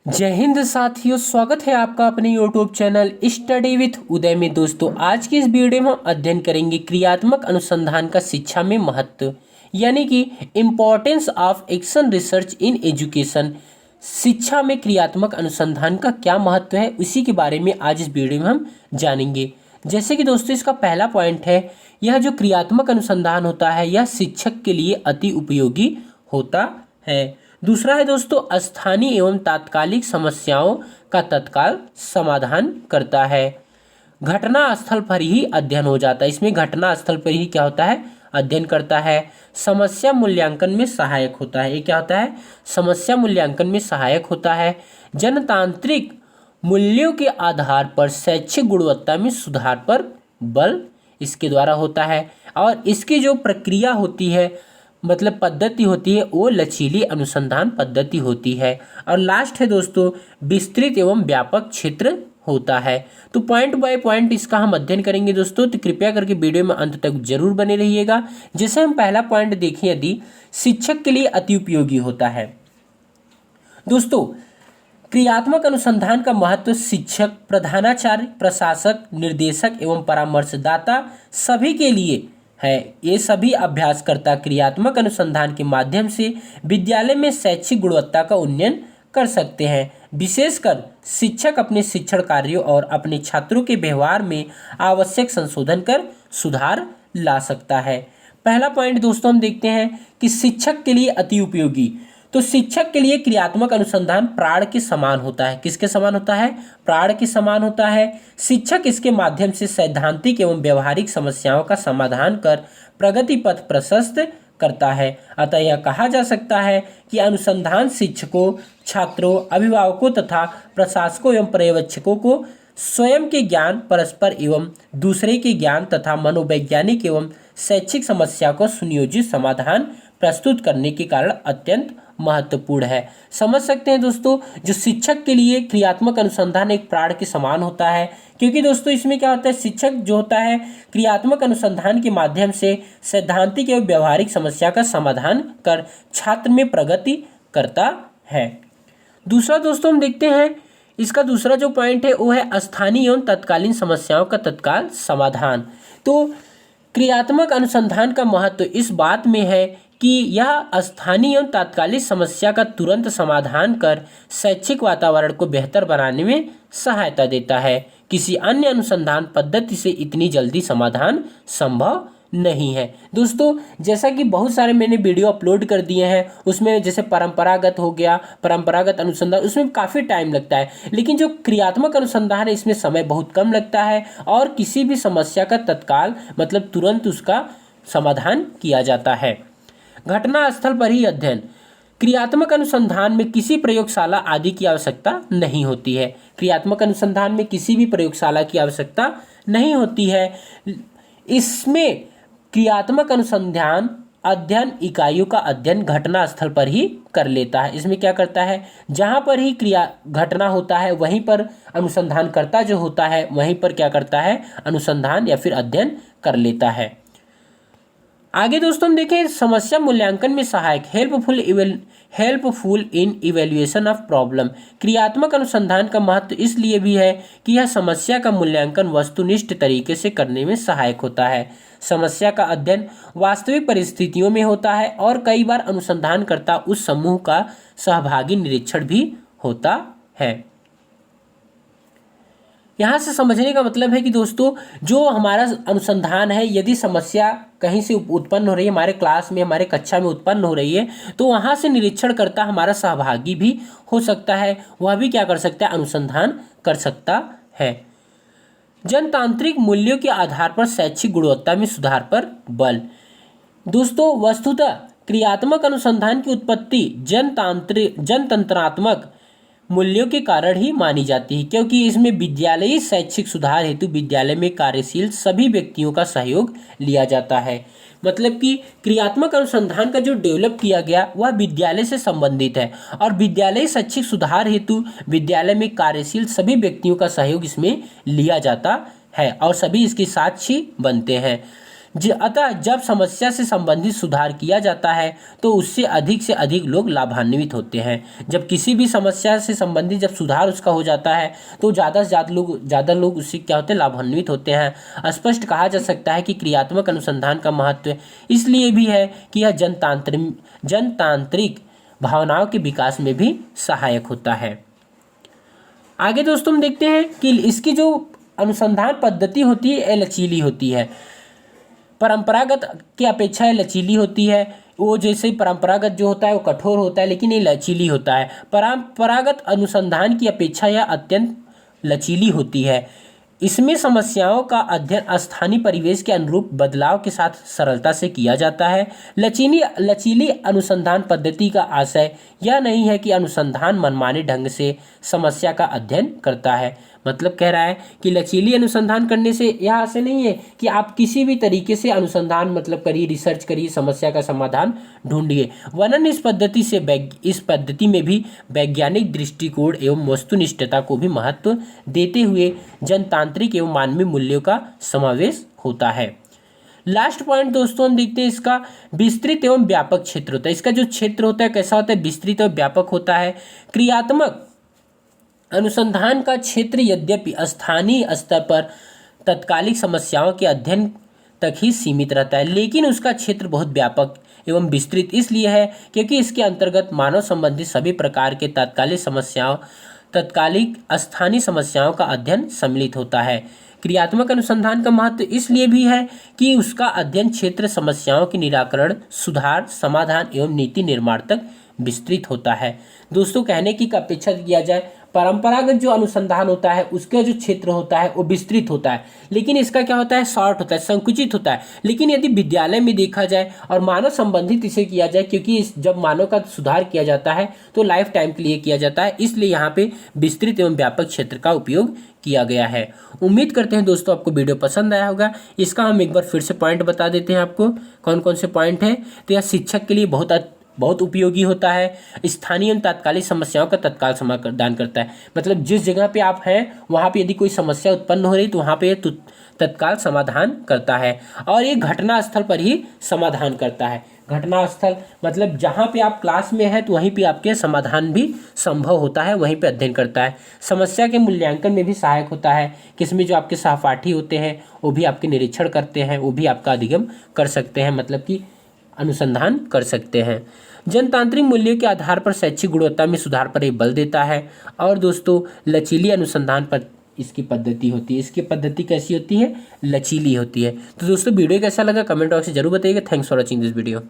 जय हिंद साथियों, स्वागत है आपका अपने यूट्यूब चैनल स्टडी विथ उदय में। दोस्तों, आज की इस वीडियो में हम अध्ययन करेंगे क्रियात्मक अनुसंधान का शिक्षा में महत्व, यानी कि importance of action research in education. शिक्षा में क्रियात्मक अनुसंधान का क्या महत्व है, उसी के बारे में आज इस वीडियो में हम जानेंगे। जैसे कि दोस्तों, इसका पहला पॉइंट है, यह जो क्रियात्मक अनुसंधान होता है यह शिक्षक के लिए अति उपयोगी होता है। दूसरा है दोस्तों, स्थानीय एवं तात्कालिक समस्याओं का तत्काल समाधान करता है। घटना स्थल पर ही अध्ययन हो जाता है, इसमें घटना स्थल पर ही क्या होता है, अध्ययन करता है। समस्या मूल्यांकन में सहायक होता है, ये क्या होता है, समस्या मूल्यांकन में सहायक होता है। जनतांत्रिक मूल्यों के आधार पर शैक्षिक गुणवत्ता में सुधार पर बल इसके द्वारा होता है। और इसकी जो प्रक्रिया होती है, मतलब पद्धति होती है, वो लचीली अनुसंधान पद्धति होती है। और लास्ट है दोस्तों, विस्तृत एवं व्यापक क्षेत्र होता है। तो पॉइंट बाय पॉइंट इसका हम अध्ययन करेंगे दोस्तों, तो कृपया करके वीडियो में अंत तक जरूर बने रहिएगा। जैसे हम पहला पॉइंट देखें, यदि शिक्षक के लिए अति उपयोगी होता है। दोस्तों, क्रियात्मक अनुसंधान का महत्व शिक्षक, प्रधानाचार्य, प्रशासक, निर्देशक एवं परामर्शदाता सभी के लिए है। ये सभी अभ्यासकर्ता क्रियात्मक अनुसंधान के माध्यम से विद्यालय में शैक्षिक गुणवत्ता का उन्नयन कर सकते हैं। विशेषकर शिक्षक अपने शिक्षण कार्यों और अपने छात्रों के व्यवहार में आवश्यक संशोधन कर सुधार ला सकता है। पहला पॉइंट दोस्तों हम देखते हैं कि शिक्षक के लिए अति उपयोगी। तो शिक्षक के लिए क्रियात्मक अनुसंधान प्राण के समान होता है। किसके समान होता है, प्राण के समान होता है। शिक्षक इसके माध्यम से सैद्धांतिक एवं व्यवहारिक समस्याओं का समाधान कर प्रगति पथ प्रशस्त करता है। अतः यह कहा जा सकता है कि अनुसंधान शिक्षकों, छात्रों, अभिभावकों तथा प्रशासकों एवं पर्यवेक्षकों को स्वयं के ज्ञान, परस्पर एवं दूसरे के ज्ञान तथा मनोवैज्ञानिक एवं शैक्षिक समस्या को सुनियोजित समाधान प्रस्तुत करने के कारण अत्यंत महत्वपूर्ण है। समझ सकते हैं दोस्तों, जो शिक्षक के लिए क्रियात्मक अनुसंधान एक प्राण के समान होता है, क्योंकि दोस्तों इसमें क्या होता है, शिक्षक जो होता है क्रियात्मक अनुसंधान के माध्यम से सैद्धांतिक एवं व्यवहारिक समस्या का समाधान कर छात्र में प्रगति करता है। दूसरा दोस्तों हम देखते हैं, इसका दूसरा जो पॉइंट है वो है स्थानीय एवं तत्कालीन समस्याओं का तत्काल समाधान। तो क्रियात्मक अनुसंधान का महत्व इस बात में है कि यह स्थानीय एवं तात्कालिक समस्या का तुरंत समाधान कर शैक्षिक वातावरण को बेहतर बनाने में सहायता देता है। किसी अन्य अनुसंधान पद्धति से इतनी जल्दी समाधान संभव नहीं है। दोस्तों, जैसा कि बहुत सारे मैंने वीडियो अपलोड कर दिए हैं, उसमें जैसे परंपरागत हो गया, परंपरागत अनुसंधान, उसमें काफ़ी टाइम लगता है, लेकिन जो क्रियात्मक अनुसंधान है इसमें समय बहुत कम लगता है और किसी भी समस्या का तत्काल मतलब तुरंत उसका समाधान किया जाता है। घटना स्थल पर ही अध्ययन। क्रियात्मक अनुसंधान में किसी प्रयोगशाला आदि की आवश्यकता नहीं होती है। क्रियात्मक अनुसंधान में किसी भी प्रयोगशाला की आवश्यकता नहीं होती है। इसमें क्रियात्मक अनुसंधान अध्ययन इकाइयों का अध्ययन घटना स्थल पर ही कर लेता है। इसमें क्या करता है, जहाँ पर ही क्रिया घटना होता है वहीं पर अनुसंधानकर्ता जो होता है वहीं पर क्या करता है, अनुसंधान या फिर अध्ययन कर लेता है। आगे दोस्तों हम देखें, समस्या मूल्यांकन में सहायक, helpful in evaluation of problem. क्रियात्मक अनुसंधान का महत्व इसलिए भी है कि यह समस्या का मूल्यांकन वस्तुनिष्ठ तरीके से करने में सहायक होता है। समस्या का अध्ययन वास्तविक परिस्थितियों में होता है और कई बार अनुसंधानकर्ता उस समूह का सहभागी निरीक्षण भी होता है। यहाँ से समझने का मतलब है कि दोस्तों, जो हमारा अनुसंधान है, यदि समस्या कहीं से उत्पन्न हो रही है, हमारे क्लास में, हमारे कक्षा में उत्पन्न हो रही है, तो वहाँ से निरीक्षण करता हमारा सहभागी भी हो सकता है, वह भी क्या कर सकता है, अनुसंधान कर सकता है। जनतांत्रिक मूल्यों के आधार पर शैक्षिक गुणवत्ता में सुधार पर बल। दोस्तों, वस्तुतः क्रियात्मक अनुसंधान की उत्पत्ति जनतंत्रात्मक मूल्यों के कारण ही मानी जाती है, क्योंकि इसमें विद्यालयी शैक्षिक सुधार हेतु विद्यालय में कार्यशील सभी व्यक्तियों का सहयोग लिया जाता है। मतलब कि क्रियात्मक अनुसंधान का जो डेवलप किया गया वह विद्यालय से संबंधित है और विद्यालयी शैक्षिक सुधार हेतु विद्यालय में कार्यशील सभी व्यक्तियों का सहयोग इसमें लिया जाता है और सभी इसके साक्षी बनते हैं। अतः जब समस्या से संबंधित सुधार किया जाता है तो उससे अधिक लोग लाभान्वित होते हैं। जब किसी भी समस्या से संबंधित जब सुधार उसका हो जाता है तो ज़्यादा से ज़्यादा लोग उससे क्या होते हैं, लाभान्वित होते हैं। स्पष्ट कहा जा सकता है कि क्रियात्मक अनुसंधान का महत्व इसलिए भी है कि यह जनतांत्रिक भावनाओं के विकास में भी सहायक होता है। आगे दोस्तों हम देखते हैं कि इसकी जो अनुसंधान पद्धति होती है यह लचीली होती है। परंपरागत की अपेक्षा लचीली होती है। वो जैसे परंपरागत जो होता है वो कठोर होता है, लेकिन ये लचीली होता है। परंपरागत अनुसंधान की अपेक्षा यह अत्यंत लचीली होती है। इसमें समस्याओं का अध्ययन स्थानीय परिवेश के अनुरूप बदलाव के साथ सरलता से किया जाता है। लचीली अनुसंधान पद्धति का आशय यह नहीं है कि अनुसंधान मनमाने ढंग से समस्या का अध्ययन करता है। मतलब कह रहा है कि लचीली अनुसंधान करने से यह आशय नहीं है कि आप किसी भी तरीके से अनुसंधान मतलब करिए, रिसर्च करिए, समस्या का समाधान ढूंढिए। वरन इस पद्धति में भी वैज्ञानिक दृष्टिकोण एवं वस्तुनिष्ठता को भी महत्व देते हुए जनतांत्रिक एवं मानवीय मूल्यों का समावेश होता है। लास्ट पॉइंट दोस्तों हम देखते हैं इसका विस्तृत एवं व्यापक क्षेत्र होता है। इसका जो क्षेत्र होता है कैसा होता है, विस्तृत और व्यापक होता है। क्रियात्मक अनुसंधान का क्षेत्र यद्यपि स्थानीय स्तर पर तत्कालिक समस्याओं के अध्ययन तक ही सीमित रहता है, लेकिन उसका क्षेत्र बहुत व्यापक एवं विस्तृत इसलिए है क्योंकि इसके अंतर्गत मानव संबंधी सभी प्रकार के तत्कालिक स्थानीय समस्याओं का अध्ययन सम्मिलित होता है। क्रियात्मक अनुसंधान का महत्व इसलिए भी है कि उसका अध्ययन क्षेत्र समस्याओं के निराकरण, सुधार, समाधान एवं नीति निर्माण तक विस्तृत होता है। दोस्तों कहने की अपेक्षा किया जाए, परंपरागत जो अनुसंधान होता है उसका जो क्षेत्र होता है वो विस्तृत होता है, लेकिन इसका क्या होता है, शॉर्ट होता है, संकुचित होता है। लेकिन यदि विद्यालय में देखा जाए और मानव संबंधित इसे किया जाए, क्योंकि जब मानव का सुधार किया जाता है तो लाइफ टाइम के लिए किया जाता है, इसलिए यहाँ पे विस्तृत एवं व्यापक क्षेत्र का उपयोग किया गया है। उम्मीद करते हैं दोस्तों आपको वीडियो पसंद आया होगा। इसका हम एक बार फिर से पॉइंट बता देते हैं आपको कौन कौन से पॉइंट हैं। तो यह शिक्षक के लिए बहुत उपयोगी होता है। स्थानीय एवं तात्कालिक समस्याओं का तत्काल समाधान करता है। मतलब जिस जगह पे आप हैं वहाँ पे यदि कोई समस्या उत्पन्न हो रही तो वहाँ पे तत्काल समाधान करता है। और ये घटना स्थल पर ही समाधान करता है। घटना स्थल मतलब जहाँ पे आप क्लास में हैं तो वहीं पे आपके समाधान भी संभव होता है, वहीं पे अध्ययन करता है। समस्या के मूल्यांकन में भी सहायक होता है कि इसमें जो आपके सहपाठी होते हैं वो भी आपके निरीक्षण करते हैं, वो भी आपका अधिगम कर सकते हैं, मतलब कि अनुसंधान कर सकते हैं। जनतांत्रिक मूल्यों के आधार पर शैक्षिक गुणवत्ता में सुधार पर ये बल देता है। और दोस्तों लचीली अनुसंधान पर इसकी पद्धति होती है। इसकी पद्धति कैसी होती है, लचीली होती है। तो दोस्तों वीडियो कैसा लगा कमेंट बॉक्स में जरूर बताइएगा। Thanks for watching this video.